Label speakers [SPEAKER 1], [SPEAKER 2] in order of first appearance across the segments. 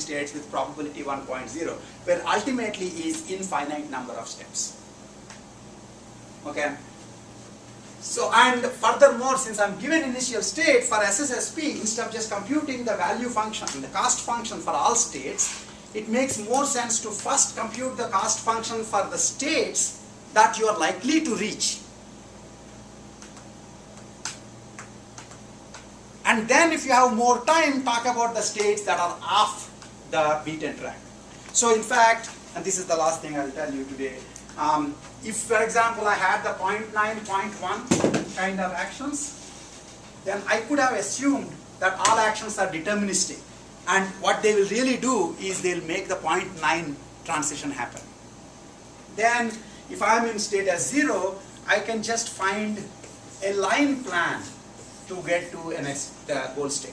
[SPEAKER 1] states with probability 1.0, where ultimately is infinite number of steps. Okay. So, and furthermore, since I'm given initial state for SSSP, instead of just computing the value function, the cost function for all states, it makes more sense to first compute the cost function for the states that you are likely to reach. And then if you have more time, talk about the states that are off the beaten track. So in fact, and this is the last thing I'll tell you today, if for example I had the 0.9, 0.1 kind of actions, then I could have assumed that all actions are deterministic. And what they will really do is they'll make the 0.9 transition happen. Then if I'm in state S0, I can just find a line plan to get to the goal state,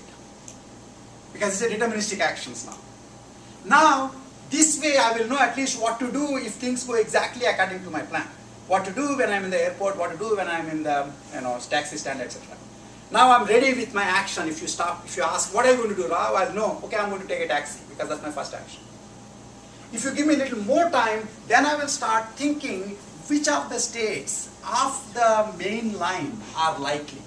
[SPEAKER 1] because it's a deterministic actions now. Now, this way I will know at least what to do if things go exactly according to my plan. What to do when I'm in the airport, what to do when I'm in the taxi stand, etc. Now I'm ready with my action. If you ask what are you going to do now, I'll know, okay, I'm going to take a taxi because that's my first action. If you give me a little more time, then I will start thinking which of the states of the main line are likely.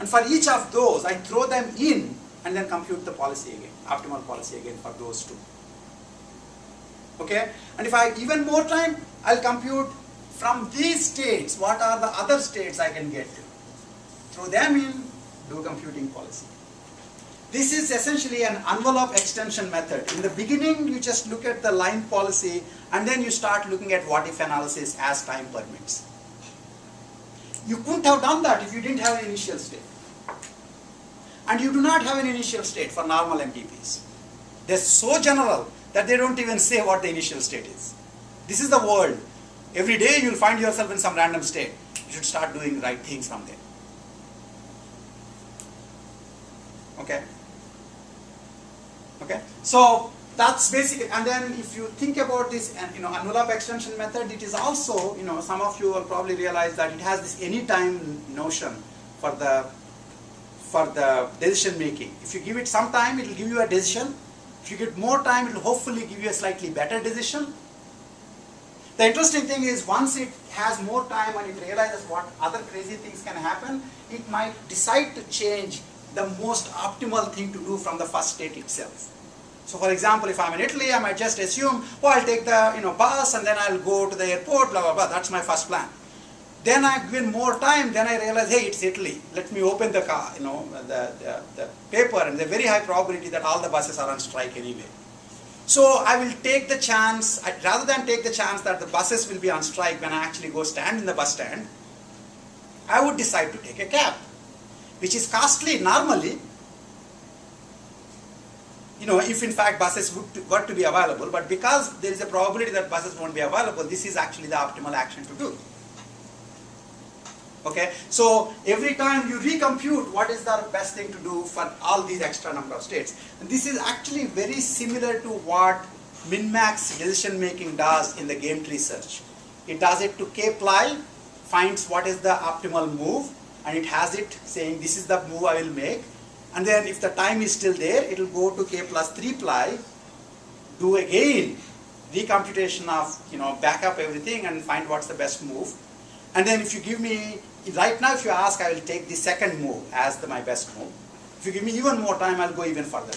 [SPEAKER 1] And for each of those, I throw them in and then compute the policy again, optimal policy again for those two. Okay? And if I have even more time, I'll compute from these states, what are the other states I can get to. Throw them in, do computing policy. This is essentially an envelope extension method. In the beginning, you just look at the line policy and then you start looking at what if analysis as time permits. You couldn't have done that if you didn't have an initial state. And you do not have an initial state for normal MDPs. They're so general that they don't even say what the initial state is. This is the world. Every day you'll find yourself in some random state. You should start doing right things from there. Okay? Okay? So that's basically, and then if you think about this envelope extension method, it is also, some of you will probably realize that it has this anytime notion for the decision making. If you give it some time, it will give you a decision. If you get more time, it will hopefully give you a slightly better decision. The interesting thing is, once it has more time and it realizes what other crazy things can happen, it might decide to change the most optimal thing to do from the first state itself. So for example, if I'm in Italy, I might just assume, oh, I'll take the bus and then I'll go to the airport, blah, blah, blah. That's my first plan. Then I given more time, then I realize, hey, it's Italy. Let me open the car, the paper, and there's a very high probability that all the buses are on strike anyway. So I will take the chance, rather than take the chance that the buses will be on strike when I actually go stand in the bus stand, I would decide to take a cab, which is costly normally, if in fact buses were to be available, but because there is a probability that buses won't be available, this is actually the optimal action to do. Okay, so every time you recompute what is the best thing to do for all these extra number of states. And this is actually very similar to what min-max decision making does in the game tree search. It does it to k-ply, finds what is the optimal move, and it has it saying this is the move I will make. And then if the time is still there, it will go to k plus 3-ply, do again recomputation of, back up everything and find what's the best move. And then if you give me, right now if you ask, I will take the second move as my best move. If you give me even more time, I'll go even further.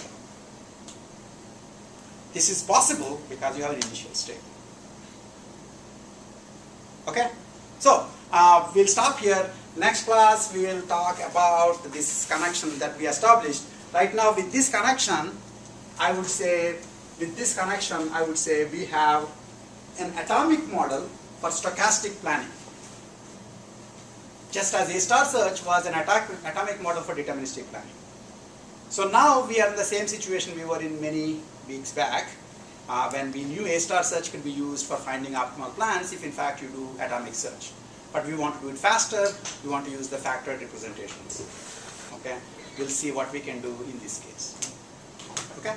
[SPEAKER 1] This is possible because you have an initial state. Okay? So, we'll stop here. Next class, we will talk about this connection that we established. Right now, with this connection, I would say we have an atomic model for stochastic planning. Just as A-star search was an atomic model for deterministic planning. So now we are in the same situation we were in many weeks back, when we knew A-star search could be used for finding optimal plans if in fact you do atomic search. But we want to do it faster, we want to use the factored representations. Okay? We'll see what we can do in this case. Okay?